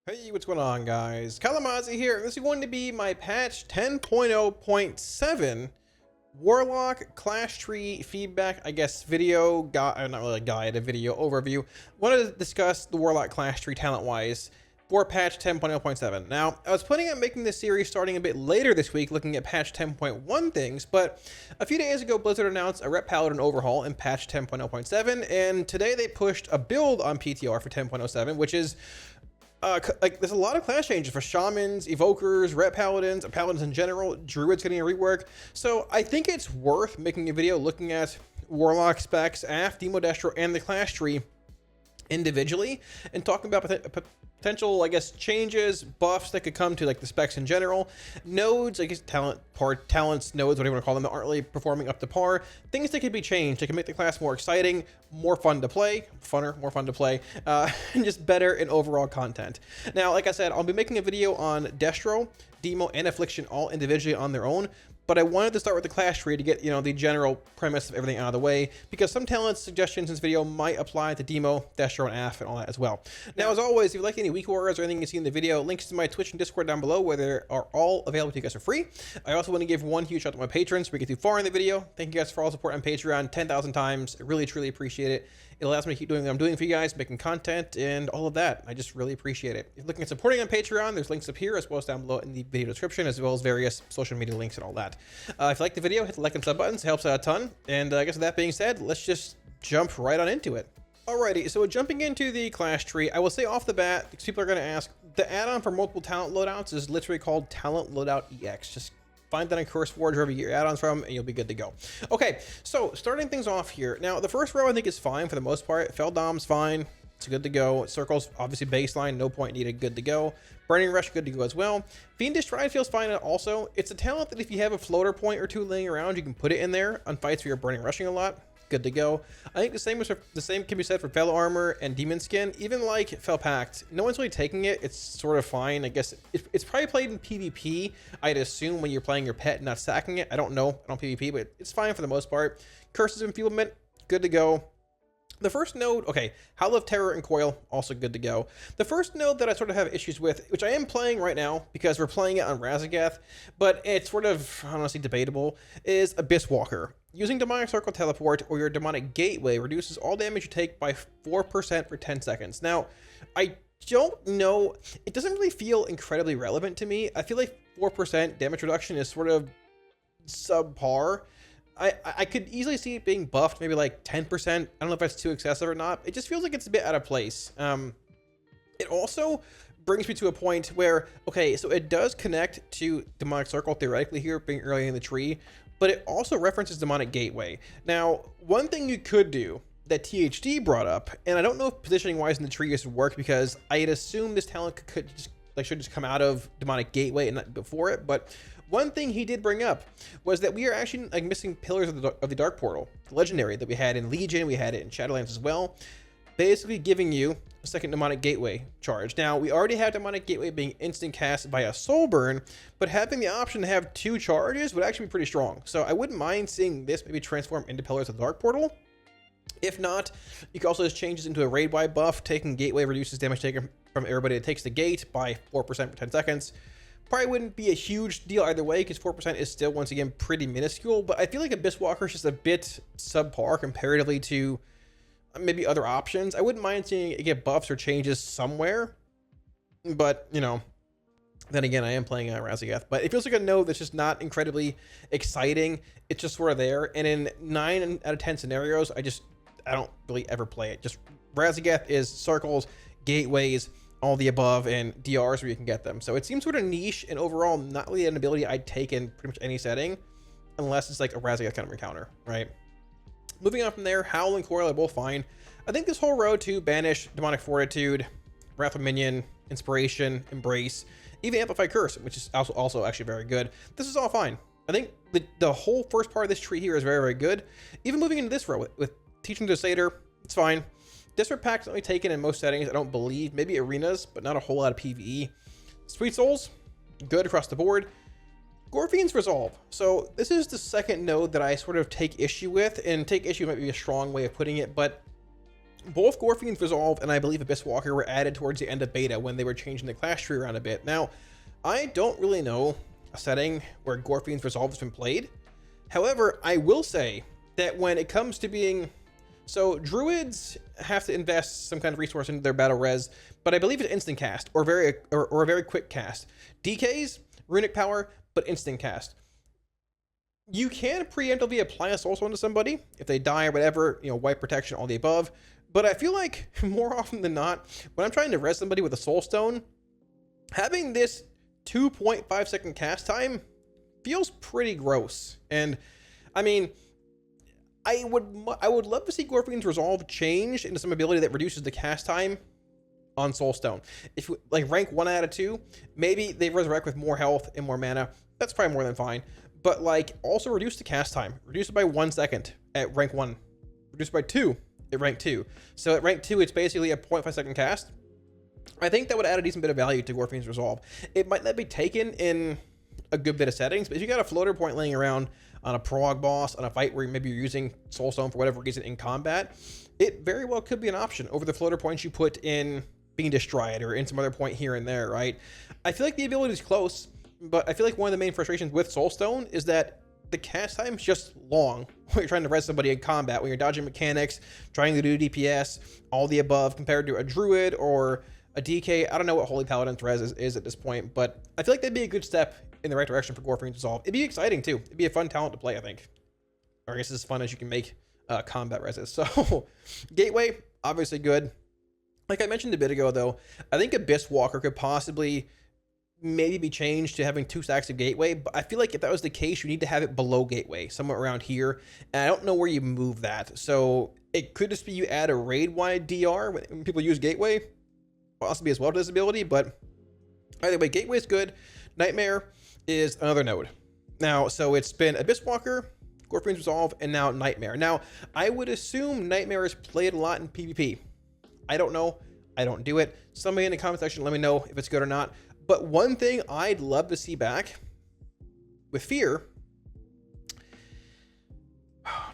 Hey, what's going on, guys? Kalamazi here. This is going to be my patch 10.0.7 Warlock class tree feedback, I guess, video guide, not really a guide, a video overview. Wanted to discuss the Warlock class tree talent-wise for patch 10.0.7. Now, I was planning on making this series starting a bit later this week, looking at patch 10.1 things, but a few days ago, Blizzard announced a Rep Paladin overhaul in patch 10.0.7, and today they pushed a build on PTR for 10.07, which is like there's a lot of class changes for shamans, evokers, ret paladins, paladins in general. Druids getting a rework, so I think it's worth making a video looking at warlock specs, AF, demo destro, and the class tree individually, and talking about potential, I guess, changes, buffs that could come to like the specs in general, nodes, I guess, talents, nodes, whatever you want to call them, that aren't really performing up to par, things that could be changed that can make the class more exciting, more fun to play, more fun to play, and just better in overall content. Now, like I said, I'll be making a video on destro, demo, and affliction all individually on their own, but I wanted to start with the class tree to get, you know, the general premise of everything out of the way, because some talent suggestions in this video might apply to demo, destro, and AF, and all that as well. Now, as always, if you like any weak warriors or anything you see in the video, links to my Twitch and Discord down below, where they are all available to you guys for free. I also want to give one huge shout out to my patrons. We get too far in the video. Thank you guys for all the support on Patreon 10,000 times. I really, truly appreciate it. It allows me to keep doing what I'm doing for you guys, making content and all of that. I just really appreciate it. If you're looking at supporting on Patreon, there's links up here as well as down below in the video description, as well as various social media links and all that. If you like the video, hit the like and sub buttons. It helps out a ton. And I guess with that being said, let's just jump right on into it. Alrighty, so jumping into the class tree, I will say off the bat, because people are going to ask, the add-on for multiple talent loadouts is literally called Talent Loadout EX. Just find that in Curse Forge, wherever you get your add-ons from, and you'll be good to go. Okay, so starting things off here. Now, the first row I think is fine for the most part. Feldom's fine. It's good to go. Circles, obviously baseline, no point needed, good to go. Burning Rush, good to go as well. Fiendish Stride feels fine also. It's a talent that if you have a floater point or two laying around, you can put it in there on fights where you're burning rushing a lot. Good to go. I think the same can be said for Fel Armor and Demon Skin. Even like Fel Pact, no one's really taking it. It's sort of fine. I guess it's probably played in PvP, I'd assume, when you're playing your pet and not stacking it. I don't know. I don't PvP, but it's fine for the most part. Curses of Enfeeblement, good to go. The first node, okay, Howl of Terror and Coil, also good to go. The first node that I sort of have issues with, which I am playing right now because we're playing it on Razagath, but it's sort of, honestly, debatable, is Abyss Walker. Using Demonic Circle Teleport or your Demonic Gateway reduces all damage you take by 4% for 10 seconds. Now, I don't know, it doesn't really feel incredibly relevant to me. I feel like 4% damage reduction is sort of subpar. I could easily see it being buffed, maybe like 10%. I don't know if that's too excessive or not. It just feels like it's a bit out of place. It also brings me to a point where, okay, so it does connect to Demonic Circle theoretically here, being early in the tree, but it also references Demonic Gateway. Now, one thing you could do that THD brought up, and I don't know if positioning wise in the tree would work, because I'd assume this talent could just should just come out of Demonic Gateway and not before it, but one thing he did bring up was that we are actually like missing pillars of the Dark Portal, the legendary that we had in Legion, we had it in Shadowlands as well, basically giving you a second Demonic Gateway charge. Now, we already have Demonic Gateway being instant cast by a Soul Burn, but having the option to have 2 charges would actually be pretty strong. So I wouldn't mind seeing this maybe transform into pillars of the Dark Portal. If not, you can also just change this into a raid-wide buff. Taking Gateway reduces damage taken from everybody that takes the gate by 4% for 10 seconds. Probably wouldn't be a huge deal either way, because 4% is still, once again, pretty minuscule. But I feel like Abyss Walker is just a bit subpar comparatively to maybe other options. I wouldn't mind seeing it get buffs or changes somewhere. But, you know, then again, I am playing Razagath. But it feels like a node that's just not incredibly exciting. It's just sort of there. And in 9 out of 10 scenarios, I don't really ever play it. Just Razagath is circles, gateways, all the above, and DRs where you can get them. So it seems sort of niche, and overall not really an ability I'd take in pretty much any setting, unless it's like a Razagath kind of encounter, right? Moving on from there, Howl and Coil are both fine. I think this whole row to Banish, Demonic Fortitude, Wrath of Minion, Inspiration, Embrace, even Amplify Curse, which is also actually very good. This is all fine. I think the whole first part of this tree here is very, very good. Even moving into this row with Teaching the Satyr, it's fine. Disrupt Pack's only taken in most settings, I don't believe. Maybe arenas, but not a whole lot of PvE. Sweet Souls, good across the board. Gorfien's Resolve. So this is the second node that I sort of take issue with, and take issue might be a strong way of putting it, but both Gorfian's Resolve and I believe Abyss Walker were added towards the end of beta when they were changing the class tree around a bit. Now, I don't really know a setting where Gorfian's Resolve has been played. However, I will say that when it comes to being... So, Druids have to invest some kind of resource into their battle res, but I believe it's instant cast, or a very quick cast. DKs, runic power, but instant cast. You can preemptively apply a soulstone to somebody if they die or whatever, you know, white protection, all the above. But I feel like more often than not, when I'm trying to res somebody with a soulstone, having this 2.5 second cast time feels pretty gross. And I mean, I would love to see Gorfian's Resolve change into some ability that reduces the cast time on Soulstone. If you, like, rank 1 out of 2, maybe they resurrect with more health and more mana. That's probably more than fine. But like, also reduce the cast time. Reduce it by 1 second at rank 1. Reduce it by 2 at rank 2. So at rank 2, it's basically a 0.5 second cast. I think that would add a decent bit of value to Gorfian's Resolve. It might not be taken in a good bit of settings, but if you got a floater point laying around on a prog boss, on a fight where maybe you're using Soulstone for whatever reason in combat, it very well could be an option over the floater points you put in being Destroyed or in some other point here and there, right? I feel like the ability is close, but I feel like one of the main frustrations with Soulstone is that the cast time is just long when you're trying to res somebody in combat, when you're dodging mechanics, trying to do DPS, all the above, compared to a Druid or a DK. I don't know what Holy Paladin's res is at this point, but I feel like that'd be a good step in the right direction for Gorfian's Resolve. It'd be exciting too. It'd be a fun talent to play, I think. Or I guess as fun as you can make combat reses. So, Gateway, obviously good. Like I mentioned a bit ago, though, I think Abyss Walker could possibly maybe be changed to having 2 stacks of Gateway, but I feel like if that was the case, you need to have it below Gateway, somewhere around here, and I don't know where you move that. So it could just be you add a raid-wide DR when people use Gateway, possibly as well to this ability, but either way, Gateway is good. Nightmare is another node. Now, so it's been Abyss Walker, Gorfian's Resolve, and now Nightmare. Now, I would assume Nightmare is played a lot in PvP. I don't know. I don't do it. Somebody in the comment section, let me know if it's good or not. But one thing I'd love to see back with Fear,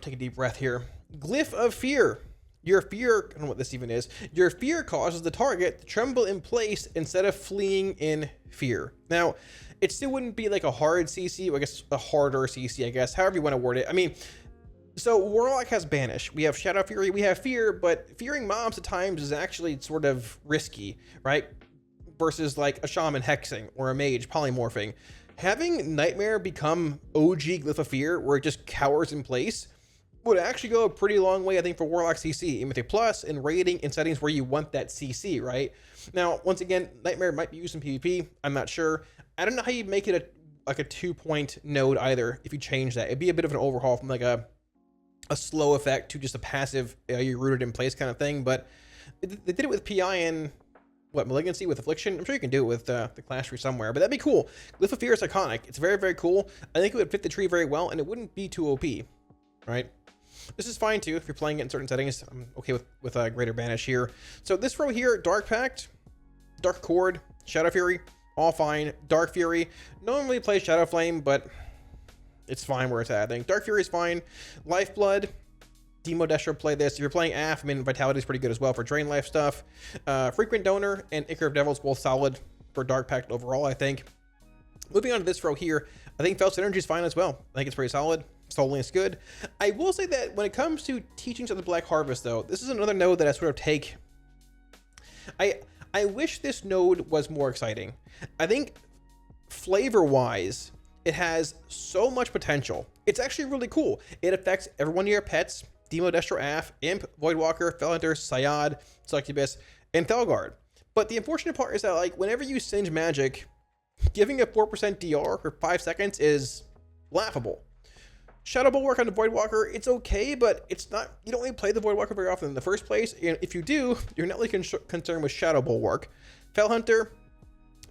take a deep breath here. Glyph of Fear. Your fear, I don't know what this even is. Your fear causes the target to tremble in place instead of fleeing in fear. Now, it still wouldn't be like a hard CC, or I guess a harder CC, I guess, however you want to word it. I mean, so Warlock has Banish. We have Shadow Fury, we have Fear, but fearing mobs at times is actually sort of risky, right? Versus like a Shaman hexing or a Mage polymorphing. Having Nightmare become OG Glyph of Fear, where it just cowers in place, would actually go a pretty long way, I think, for Warlock CC, even with a plus and raiding in settings where you want that CC, right? Now, once again, Nightmare might be used in PvP. I'm not sure. I don't know how you make it a 2-point node either if you change that. It'd be a bit of an overhaul from like a slow effect to just a passive, you're rooted in place kind of thing. But they did it with PI and what, Malignancy with Affliction. I'm sure you can do it with the class tree somewhere, but that'd be cool. Glyph of Fear is iconic. It's very, very cool. I think it would fit the tree very well, and it wouldn't be too OP, right? This is fine too if you're playing it in certain settings. I'm okay with Greater Banish here. So this row here, Dark Pact, Dark Cord, Shadow Fury, all fine. Dark Fury, no one really plays Shadow Flame, but it's fine where it's at, I think. Dark Fury is fine. Lifeblood, Demo Destro play this. If you're playing AF, I mean, Vitality is pretty good as well for Drain Life stuff. Frequent Donor and Ichor of Devils, both solid for Dark Pact overall, I think. Moving on to this row here, I think Fel's Energy is fine as well. I think it's pretty solid. Soul is good. I will say that when it comes to Teachings of the Black Harvest, though, this is another node that I sort of take. I wish this node was more exciting. I think flavor-wise, it has so much potential. It's actually really cool. It affects every one of your pets: Demo Destro AF, Imp, Voidwalker, Felhunter, Syad, Succubus, and Thelgard. But the unfortunate part is that, like, whenever you singe magic, giving a 4% DR for 5 seconds is laughable. Shadow Bulwark on the Voidwalker, it's okay, but it's not, you don't really play the Voidwalker very often in the first place, and if you do, you're not really concerned with Shadow Bulwark. Felhunter,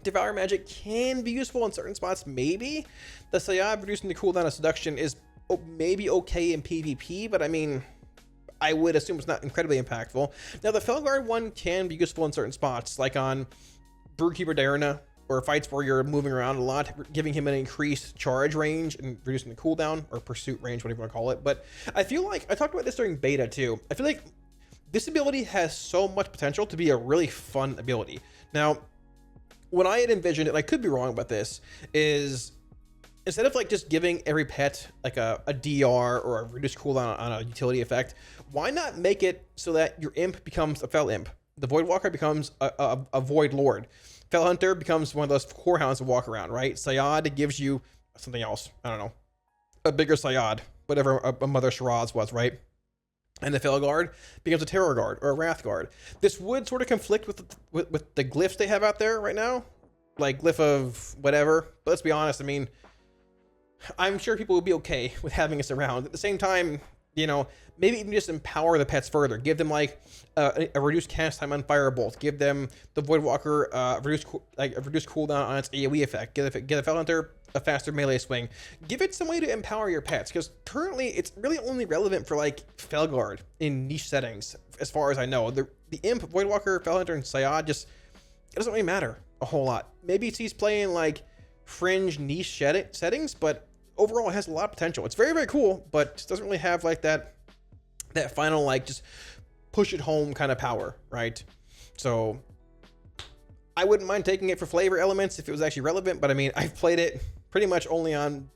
Devour Magic can be useful in certain spots, maybe. The Syad reducing the cooldown of Seduction is maybe okay in PvP, but I mean, I would assume it's not incredibly impactful. Now, the Felguard one can be useful in certain spots, like on Broodkeeper Diurna, or fights where you're moving around a lot, giving him an increased charge range and reducing the cooldown, or pursuit range, whatever you want to call it. But I feel like, I talked about this during beta too, I feel like This ability has so much potential to be a really fun ability. Now, what I had envisioned, and I could be wrong about this, is instead of like just giving every pet like a DR or a reduced cooldown on a utility effect, why not make it so that your imp becomes a Fel Imp? The Void Walker becomes a Void Lord. Fel Hunter becomes one of those core hounds to walk around, right? Syad gives you something else. I don't know. A bigger Syad, whatever a Mother Shiraz was, right? And the Fel Guard becomes a Terror Guard or a Wrath Guard. This would sort of conflict with the glyphs they have out there right now, like glyph of whatever. But let's be honest, I mean, I'm sure people would be okay with having us around. At the same time, you know, maybe even just empower the pets further. Give them like a reduced cast time on Firebolt. Give them the Void Walker a reduced cooldown on its AoE effect. Give the Fel Hunter a faster melee swing. Give it some way to empower your pets, because currently it's really only relevant for like Felguard in niche settings, as far as I know. The Imp, Void Walker, Fel Hunter, and Syad just, it doesn't really matter a whole lot. Maybe he's playing like fringe niche settings, but overall it has a lot of potential. It's very, very cool, but just doesn't really have like that final like just push it home kind of power, right? So I wouldn't mind taking it for flavor elements if it was actually relevant, but I mean, I've played it pretty much only on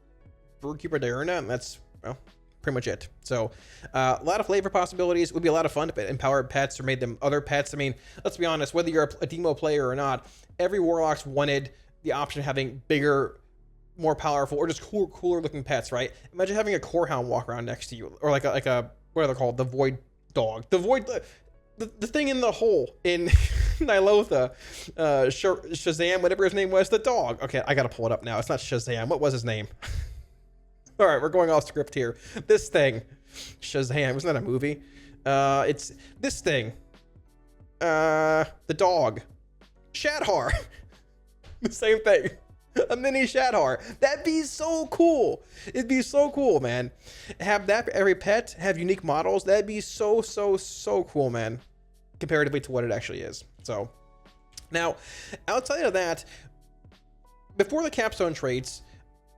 Brewkeeper Diurna, and that's, well, pretty much it. So a lot of flavor possibilities. It would be a lot of fun if it empowered pets or made them other pets. I mean, let's be honest, whether you're a demo player or not, every Warlock's wanted the option of having bigger, more powerful, or just cooler looking pets, right? Imagine having a core hound walk around next to you, or like a what are they called? The Void Dog. The thing in the hole in Nilotha, Shazam, whatever his name was, the dog. Okay, I gotta pull it up now. It's not Shazam. What was his name? All right, we're going off script here. This thing, Shazam. Wasn't that a movie? It's this thing. The dog, Shadhar. The same thing. A mini Shadhar. That'd be so cool. It'd be so cool, man. Have that for every pet, have unique models. That'd be so cool, man, comparatively to what it actually is. So now, outside of that, before the Capstone traits,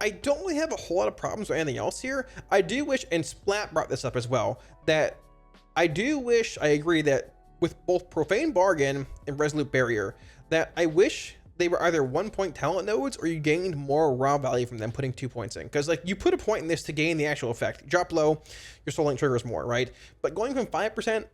I don't really have a whole lot of problems with anything else here. I do wish, and Splat brought this up as well, that I do wish, I agree that with both Profane Bargain and Resolute Barrier, that I wish they were either 1-point talent nodes or you gained more raw value from them putting 2 points in. Because like you put a point in this to gain the actual effect. You drop low, your Soul Link triggers more, right? But going from 5%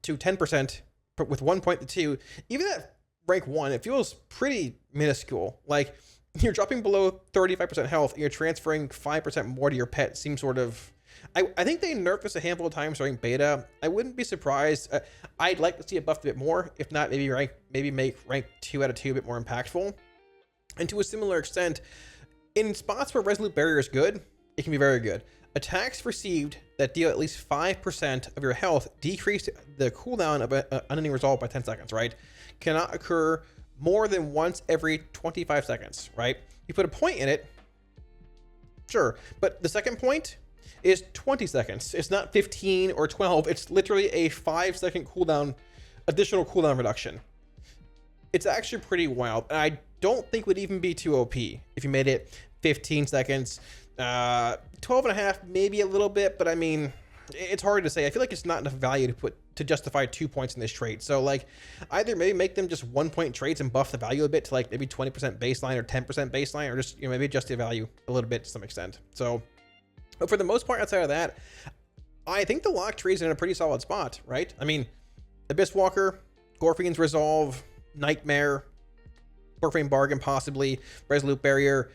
to 10% with 1 point to 2, even at rank 1, it feels pretty minuscule. Like you're dropping below 35% health and you're transferring 5% more to your pet. Seems sort of... I think they nerfed this a handful of times during beta. I wouldn't be surprised. I'd like to see it buffed a bit more. If not, maybe make rank 2 out of 2 a bit more impactful. And to a similar extent, in spots where Resolute Barrier is good, it can be very good. Attacks received that deal at least 5% of your health decrease the cooldown of an enemy resolve by 10 seconds, right? Cannot occur more than once every 25 seconds, right? You put a point in it, sure, but the second point is 20 seconds. It's not 15 or 12. It's literally a 5-second cooldown, additional cooldown reduction. It's actually pretty wild. And I don't think would even be too OP if you made it 15 seconds, 12 and a half, maybe a little bit, but I mean, it's hard to say. I feel like it's not enough value to justify 2 points in this trait. So like either maybe make them just 1-point traits and buff the value a bit to like maybe 20% baseline or 10% baseline, or just, you know, maybe adjust the value a little bit to some extent. So, but for the most part, outside of that, I think the lock tree is in a pretty solid spot, right? I mean, Abyss Walker, Gorfian's Resolve, Nightmare, Profane Bargain, possibly, Resolute Barrier,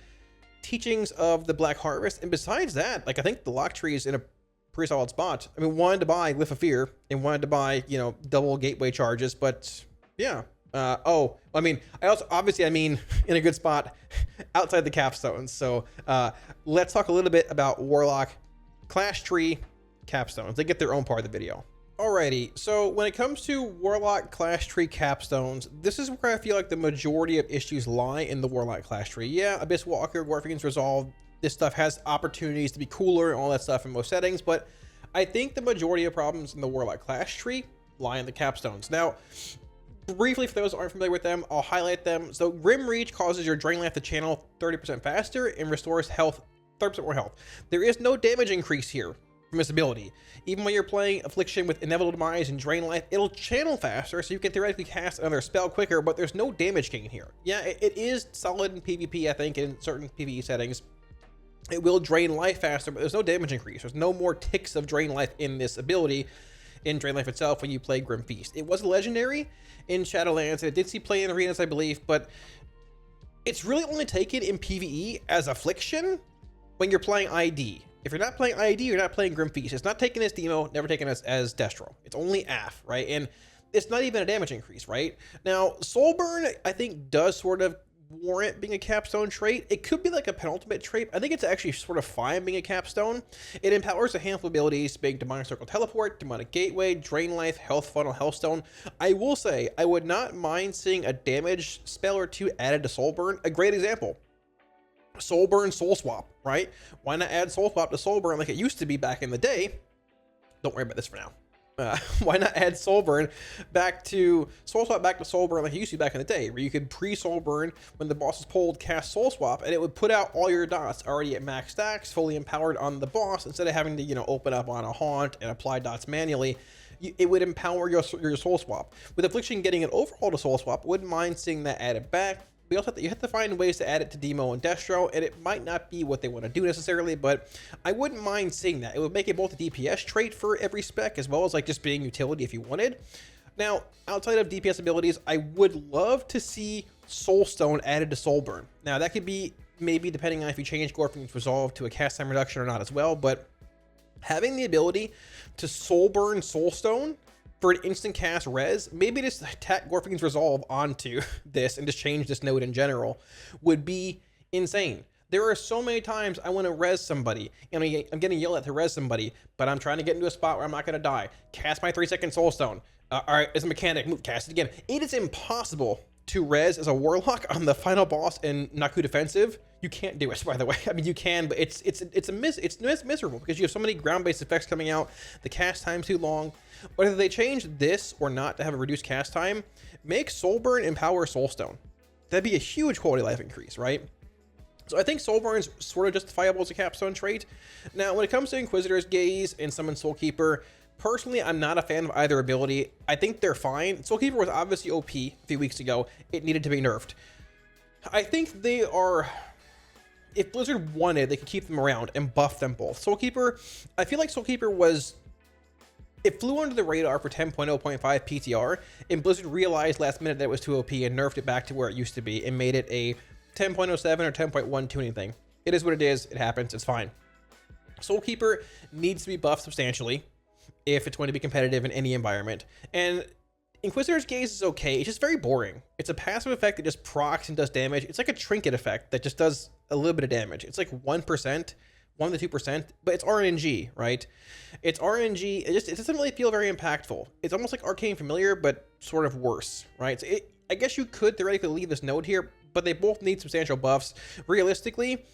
Teachings of the Black Harvest, and besides that, like I think the lock tree is in a pretty solid spot. I mean, wanted to buy Glyph of Fear and wanted to buy, you know, double gateway charges, but yeah. Oh, I mean, I also, obviously, I mean, in a good spot outside the capstones. So let's talk a little bit about Warlock Clash Tree capstones. They get their own part of the video. Alrighty, so when it comes to Warlock Clash Tree capstones, this is where I feel like the majority of issues lie in the Warlock Clash Tree. Yeah, Abyss Walker, Gorfian's Resolve, this stuff has opportunities to be cooler and all that stuff in most settings, but I think the majority of problems in the Warlock Clash Tree lie in the capstones. Now, briefly, for those who aren't familiar with them, I'll highlight them. So Grim Reach causes your Drain Life to channel 30% faster and restores health, 30% more health. There is no damage increase here. from this ability. Even when you're playing Affliction with Inevitable Demise and Drain Life, it'll channel faster, so you can theoretically cast another spell quicker, but there's no damage gain here. Yeah, it is solid in PvP, I think, in certain PvE settings. It will drain life faster, but there's no damage increase. There's no more ticks of drain life in this ability, in Drain Life itself, when you play Grim Feast. It was legendary in Shadowlands, and it did see play in arenas, I believe, but it's really only taken in PvE as Affliction when you're playing ID. If you're not playing ID, you're not playing Grim Feast. It's not taken as Demo, never taken as Destro. It's only AF, right? And it's not even a damage increase, right? Now, Soulburn, I think, does sort of warrant being a capstone trait. It could be like a penultimate trait. I think it's actually sort of fine being a capstone. It empowers a handful of abilities, being Demonic Circle Teleport, Demonic Gateway, Drain Life, Health Funnel, Healthstone. I will say, I would not mind seeing a damage spell or two added to Soulburn. A great example, Soulburn Soul Swap, right? Why not add Soul Swap to Soulburn like it used to be back in the day? Don't worry about this for now. Why not add Soulburn back to Soul Swap back to Soulburn like it used to be back in the day, where you could pre-Soulburn when the boss is pulled, cast Soul Swap, and it would put out all your dots already at max stacks, fully empowered on the boss, instead of having to, you know, open up on a haunt and apply dots manually. It would empower your Soul Swap. With Affliction getting an overhaul to Soul Swap, wouldn't mind seeing that added back. We also you have to find ways to add it to Demo and Destro, and it might not be what they want to do necessarily, but I wouldn't mind seeing that. It would make it both a DPS trait for every spec, as well as like just being utility if you wanted. Now, outside of DPS abilities, I would love to see Soulstone added to Soulburn. Now, that could be maybe depending on if you change Gorfin's Resolve to a cast time reduction or not as well, but having the ability to Soulburn Soulstone for an instant cast res, maybe just tack Gorfin's Resolve onto this and just change this node in general would be insane. There are so many times I want to res somebody, and I'm getting yelled at to res somebody, but I'm trying to get into a spot where I'm not going to die. Cast my 3-second Soulstone. All right, as a mechanic, move, cast it again. It is impossible to res as a Warlock on the final boss in Naku Defensive. You can't do it, by the way. I mean, you can, but it's miserable because you have so many ground-based effects coming out. The cast time's too long. Whether they change this or not to have a reduced cast time, make Soulburn empower Soulstone. That'd be a huge quality of life increase, right? So I think Soulburn's sort of justifiable as a capstone trait. Now, when it comes to Inquisitor's Gaze and Summon Soulkeeper, personally, I'm not a fan of either ability. I think they're fine. Soulkeeper was obviously OP a few weeks ago. It needed to be nerfed. I think they are... If Blizzard wanted, they could keep them around and buff them both. Soulkeeper, I feel like Soulkeeper was... It flew under the radar for 10.0.5 PTR, and Blizzard realized last minute that it was too OP and nerfed it back to where it used to be and made it a 10.07 or 10.1 tuning thing. It is what it is. It happens. It's fine. Soulkeeper needs to be buffed substantially if it's going to be competitive in any environment. And Inquisitor's Gaze is okay. It's just very boring. It's a passive effect that just procs and does damage. It's like a trinket effect that just does a little bit of damage. It's like 1%, 1 to 2%, but it's RNG, right? It's RNG. It doesn't really feel very impactful. It's almost like Arcane Familiar, but sort of worse, right? So I guess you could theoretically leave this node here, but they both need substantial buffs. Realistically,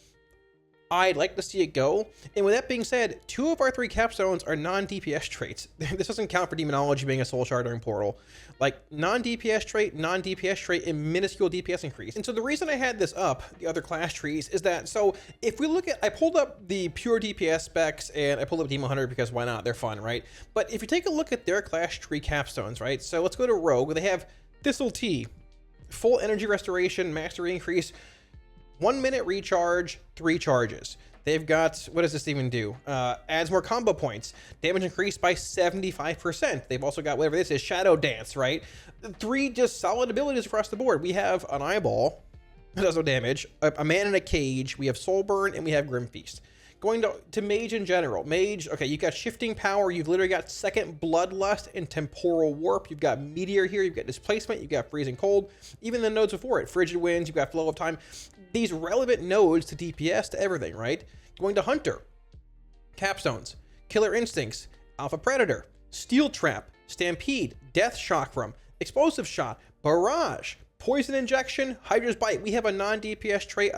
I'd like to see it go. And with that being said, 2 of our 3 capstones are non-DPS traits. This doesn't count for Demonology being a Soul Shard during Portal. Like, non-DPS trait, and minuscule DPS increase. And so the reason I had this up, the other class trees, is that, so if we look at, I pulled up the pure DPS specs, and I pulled up Demo Hunter because why not? They're fun, right? But if you take a look at their class tree capstones, right? So let's go to Rogue. They have Thistle Tea, full energy restoration, mastery increase, 1 minute recharge, 3 charges. They've got, what does this even do? Adds more combo points. Damage increased by 75%. They've also got whatever this is, Shadow Dance, right? 3 just solid abilities across the board. We have an Eyeball, that does no damage, a Man in a Cage, we have Soulburn, and we have Grim Feast. Going to Mage in general. Mage, okay, you've got Shifting Power, you've literally got Second Bloodlust and Temporal Warp, you've got Meteor here, you've got Displacement, you've got Freezing Cold, even the nodes before it, Frigid Winds, you've got Flow of Time. These relevant nodes to DPS, to everything, right? Going to Hunter, Capstones, Killer Instincts, Alpha Predator, Steel Trap, Stampede, Death Chakram, Explosive Shot, Barrage, Poison Injection, Hydra's Bite. We have a non-DPS trait,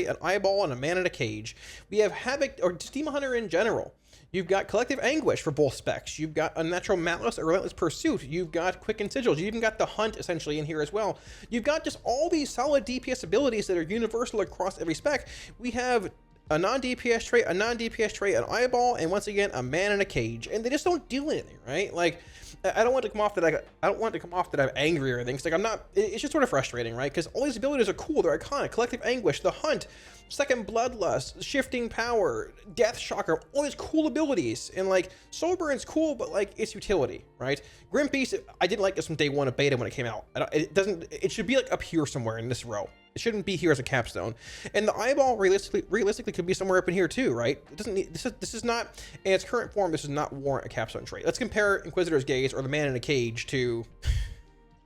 an Eyeball, and a Man in a Cage. We have Havoc, or just Demon Hunter in general. You've got Collective Anguish for both specs. You've got Unnatural Malice, a Relentless Pursuit. You've got Quicken Sigils. You even got the Hunt essentially in here as well. You've got just all these solid DPS abilities that are universal across every spec. We have a non-DPS trait, a non-DPS trait, an eyeball, and once again, a man in a cage. And they just don't do anything, right? Like, I don't want to come off that I don't want to come off that I'm angry or anything. It's like I'm not. It's just sort of frustrating, right? Because all these abilities are cool. They're iconic. Collective Anguish, the Hunt, Second Bloodlust, Shifting Power, Death Shocker, all these cool abilities. And like Soul Burn's cool, but like it's utility, right? Grim Beast, I didn't like this from day one of beta when it came out. It doesn't. It should be like up here somewhere in this row. It shouldn't be here as a capstone. And the eyeball realistically could be somewhere up in here too, right? It doesn't need, this is not, in its current form, this does not warrant a capstone trait. Let's compare Inquisitor's Gaze or the Man in a Cage to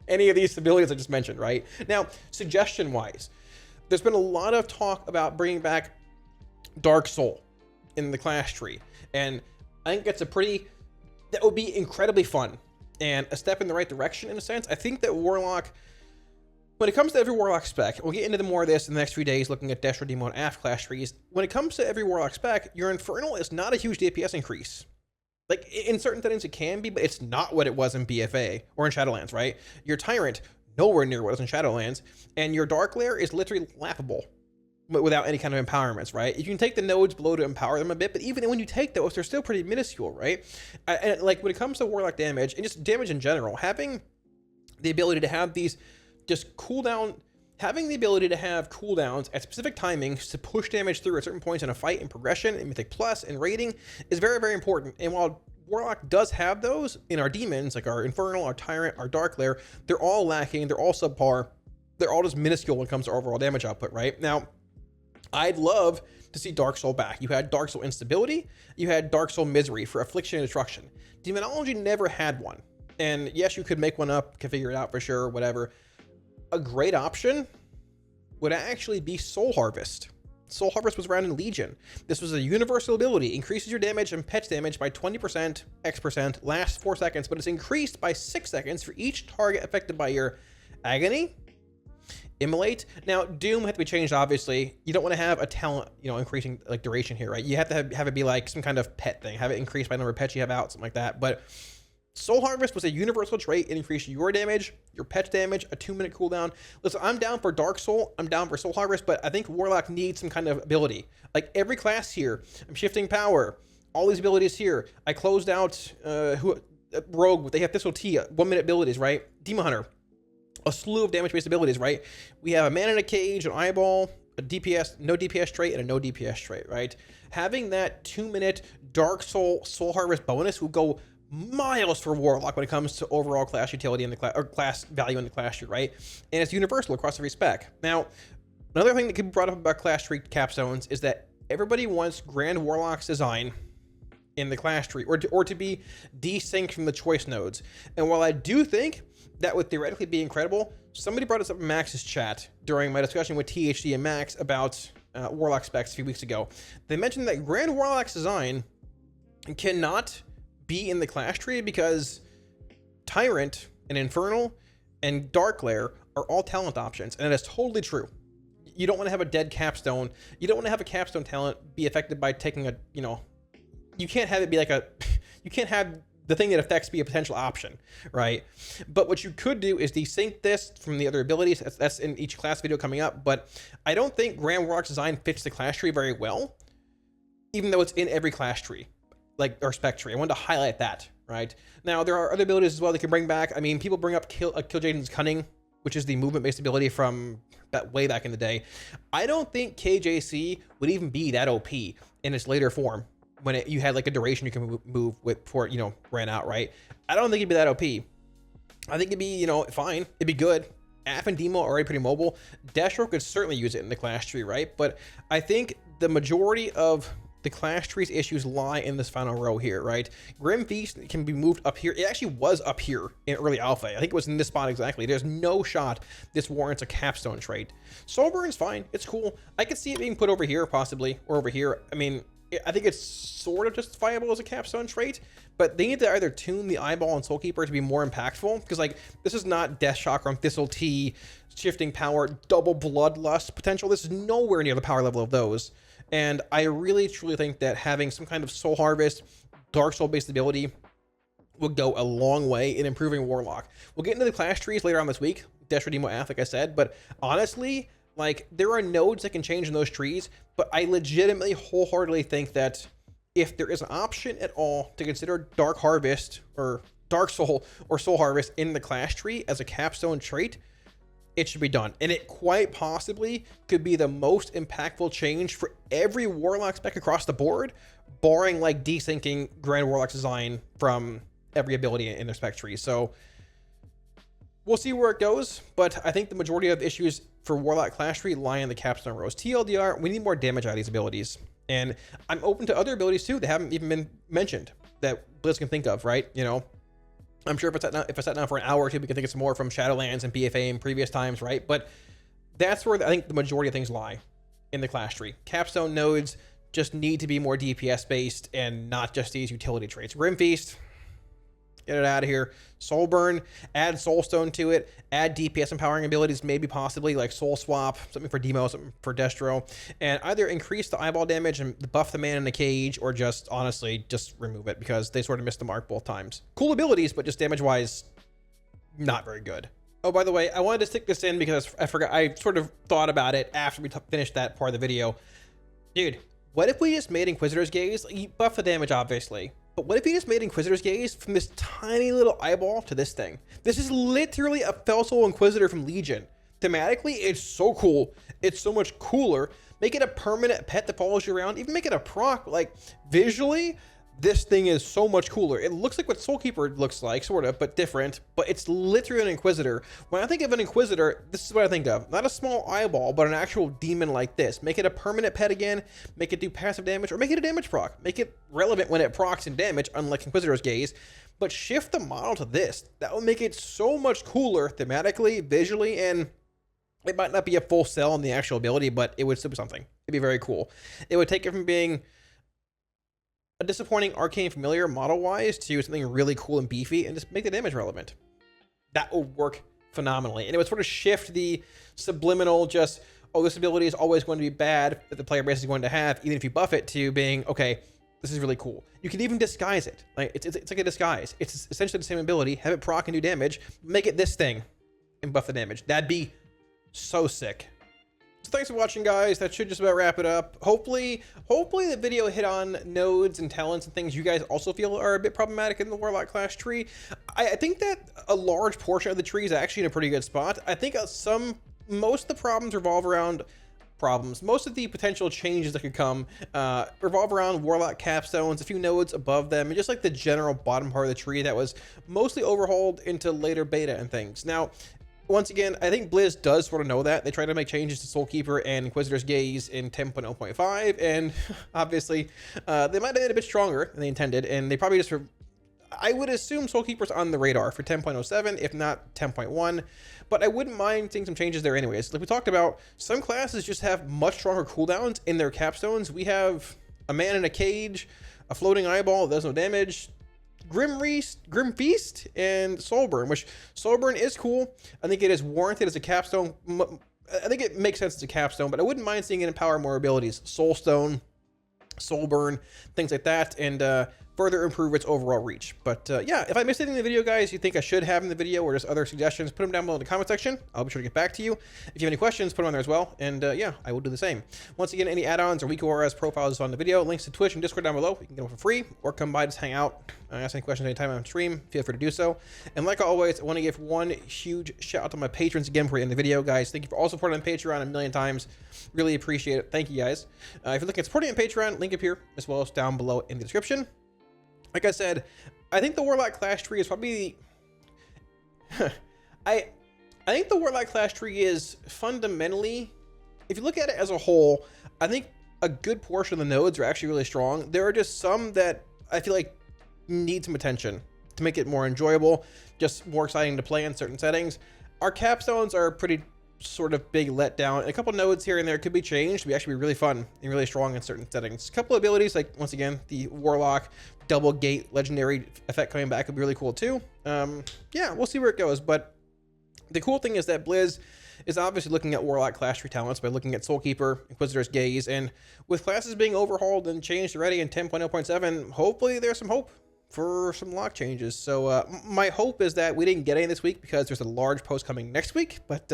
any of these abilities I just mentioned, right? Now, suggestion-wise, there's been a lot of talk about bringing back Dark Soul in the class tree. And I think that would be incredibly fun and a step in the right direction in a sense. I think that Warlock, when it comes to every Warlock spec, we'll get into more of this in the next few days looking at Destro, Demo, and AF class trees. When it comes to every Warlock spec, your Infernal is not a huge DPS increase. Like, in certain settings it can be, but it's not what it was in BFA or in Shadowlands, right? Your Tyrant, nowhere near what it was in Shadowlands, and your Dark Lair is literally laughable without any kind of empowerments, right? You can take the nodes below to empower them a bit, but even when you take those, they're still pretty minuscule, right? And like, when it comes to Warlock damage, and just damage in general, having the ability to have these just cooldown, having the ability to have cooldowns at specific timings to push damage through at certain points in a fight and progression and Mythic Plus and rating is very, very important. And while Warlock does have those in our demons, like our Infernal, our Tyrant, our Dark Lair, they're all lacking, they're all subpar, they're all just minuscule when it comes to overall damage output, right? Now, I'd love to see Dark Soul back. You had Dark Soul Instability, you had Dark Soul Misery for Affliction and Destruction. Demonology never had one. And yes, you could make one up, configure it out for sure, whatever. A great option would actually be Soul Harvest. Soul Harvest was around in Legion. This was a universal ability, increases your damage and pets damage by 20%, X%, lasts 4 seconds, but it's increased by 6 seconds for each target affected by your Agony, Immolate. Now, Doom had to be changed, obviously. You don't want to have a talent, increasing like duration here, right? You have to have it be like some kind of pet thing, have it increase by the number of pets you have out, something like that. But Soul Harvest was a universal trait. It increased your damage, your pet's damage, a 2-minute cooldown. Listen, I'm down for Dark Soul. I'm down for Soul Harvest, but I think Warlock needs some kind of ability. Like every class here, I'm Shifting Power, all these abilities here. I closed out Rogue. They have Thistle T, 1-minute abilities, right? Demon Hunter, a slew of damage-based abilities, right? We have a Man in a Cage, an Eyeball, a DPS, no DPS trait, and a no DPS trait, right? Having that 2-minute Dark Soul Soul Harvest bonus will go miles for Warlock when it comes to overall class utility in the class, or class value in the class tree, right? And it's universal across every spec. Now, another thing that could be brought up about class tree capstones is that everybody wants Grand Warlock's design in the class tree, or to be desynced from the choice nodes. And while I do think that would theoretically be incredible, somebody brought this up in Max's chat during my discussion with THD and Max about Warlock specs a few weeks ago. They mentioned that Grand Warlock's design cannot be in the class tree because Tyrant and Infernal and Dark Lair are all talent options, and it is totally true. You don't want to have a dead capstone. You don't want to have a capstone talent be affected by taking a, you can't have it be like you can't have the thing that affects be a potential option, right? But what you could do is desync this from the other abilities. That's in each class video coming up, but I don't think Grand Warlock's design fits the class tree very well, even though it's in every class tree. Or spec tree. I wanted to highlight that, right? Now, there are other abilities as well they can bring back. I mean, people bring up Kill Jaden's Cunning, which is the movement-based ability from way back in the day. I don't think KJC would even be that OP in its later form when you had like a duration you can move with before it, ran out, right? I don't think it'd be that OP. I think it'd be, fine. It'd be good. AF and Demo are already pretty mobile. Destro could certainly use it in the class tree, right? But I think the majority of the class tree's issues lie in this final row here, right? Grim Feast can be moved up here. It actually was up here in early alpha. I think it was in this spot exactly. There's no shot this warrants a capstone trait. Soul Burn's fine. It's cool. I could see it being put over here possibly, or over here. I mean, I think it's sort of justifiable as a capstone trait, but they need to either tune the Eyeball and Soulkeeper to be more impactful, because like this is not Death Shocker on Thistle T, Shifting Power, double Bloodlust potential. This is nowhere near the power level of those. And I really, truly think that having some kind of Soul Harvest, Dark Soul-based ability will go a long way in improving Warlock. We'll get into the class trees later on this week, Destro, Demo, AF, like I said, but honestly, Like, there are nodes that can change in those trees, but I legitimately wholeheartedly think that if there is an option at all to consider Dark Harvest or Dark Soul or Soul Harvest in the class tree as a capstone trait, it should be done. And it quite possibly could be the most impactful change for every Warlock spec across the board, barring like desyncing Grand Warlock's design from every ability in their spec tree. So we'll see where it goes, but I think the majority of issues for Warlock class tree lie in the capstone rows. TLDR, we need more damage out of these abilities. And I'm open to other abilities too that haven't even been mentioned that Blizz can think of, right? You know, I'm sure if I sat down for an hour or two, we can think of some more from Shadowlands and BFA in previous times, right? But that's where I think the majority of things lie in the class tree. Capstone nodes just need to be more DPS based and not just these utility traits. Grim Feast, get it out of here. Soulburn, add Soulstone to it, add DPS empowering abilities, maybe possibly like Soul Swap, something for Demo, something for Destro, and either increase the eyeball damage and buff the man in the cage, or just honestly just remove it because they sort of missed the mark both times. Cool abilities, but just damage wise, not very good. Oh, by the way, I wanted to stick this in because I forgot, I sort of thought about it after we finished that part of the video. Dude, what if we just made Inquisitor's Gaze? You buff the damage, obviously. But what if you just made Inquisitor's Gaze from this tiny little eyeball to this thing? This is literally a Fell Soul Inquisitor from Legion. Thematically, it's so cool. It's so much cooler. Make it a permanent pet that follows you around. Even make it a proc. Like, visually, this thing is so much cooler. It looks like what Soulkeeper looks like, sort of, but different. But it's literally an Inquisitor. When I think of an Inquisitor, this is what I think of. Not a small eyeball, but an actual demon like this. Make it a permanent pet again. Make it do passive damage, or make it a damage proc. Make it relevant when it procs and damage, unlike Inquisitor's Gaze. But shift the model to this. That would make it so much cooler thematically, visually, and it might not be a full sell on the actual ability, but it would still be something. It'd be very cool. It would take it from being a disappointing arcane familiar model-wise to something really cool and beefy, and just make the damage relevant. That would work phenomenally. And it would sort of shift the subliminal just, oh, this ability is always going to be bad that the player base is going to have, even if you buff it, to being, okay, this is really cool. You can even disguise it. Like it's like a disguise. It's essentially the same ability. Have it proc and do damage. Make it this thing and buff the damage. That'd be so sick. So thanks for watching, guys. That should just about wrap it up. Hopefully the video hit on nodes and talents and things you guys also feel are a bit problematic in the Warlock class tree. I think that a large portion of the tree is actually in a pretty good spot. I think most of the problems revolve around most of the potential changes that could come revolve around Warlock capstones, a few nodes above them, and just like the general bottom part of the tree that was mostly overhauled into later beta and things. Now, once again, I think Blizz does sort of know that. They tried to make changes to Soulkeeper and Inquisitor's Gaze in 10.0.5, and obviously they might have been a bit stronger than they intended, and they probably just I would assume Soulkeeper's on the radar for 10.07, if not 10.1, but I wouldn't mind seeing some changes there anyways. Like we talked about, some classes just have much stronger cooldowns in their capstones. We have a man in a cage, a floating eyeball that does no damage, Grim Feast, and Soulburn, which Soulburn is cool. I think it is warranted as a capstone. I think it makes sense as a capstone, but I wouldn't mind seeing it empower more abilities. Soulstone, Soulburn, things like that, and further improve its overall reach. But yeah, if I missed anything in the video, guys, you think I should have in the video, or just other suggestions, put them down below in the comment section. I'll be sure to get back to you. If you have any questions, put them on there as well. And yeah, I will do the same. Once again, any add-ons or weak ORS profiles on the video, links to Twitch and Discord down below. You can get them for free, or come by, just hang out, ask any questions anytime on stream. Feel free to do so. And like always, I want to give one huge shout out to my patrons again before we end the video, guys. Thank you for all supporting on Patreon a million times. Really appreciate it. Thank you, guys. If you're looking at supporting on Patreon, link up here as well as down below in the description. Like I said, I think the Warlock class tree is probably I think the Warlock class tree is fundamentally, if you look at it as a whole, I think a good portion of the nodes are actually really strong. There are just some that I feel like need some attention to make it more enjoyable, just more exciting to play in certain settings. Our capstones are pretty sort of big letdown. A couple nodes here and there could be changed to be actually really fun and really strong in certain settings. A couple abilities, like once again the Warlock double gate legendary effect coming back would be really cool too. Yeah, we'll see where it goes. But the cool thing is that Blizz is obviously looking at Warlock class tree talents by looking at Soulkeeper, Inquisitor's Gaze, and with classes being overhauled and changed already in 10.0.7, hopefully there's some hope for some lock changes. So my hope is that we didn't get any this week because there's a large post coming next week, but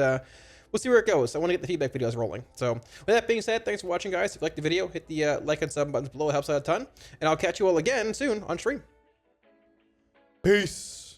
we'll see where it goes. I want to get the feedback videos rolling. So with that being said, thanks for watching, guys. If you liked the video, hit the like and sub buttons below. It helps out a ton. And I'll catch you all again soon on stream. Peace.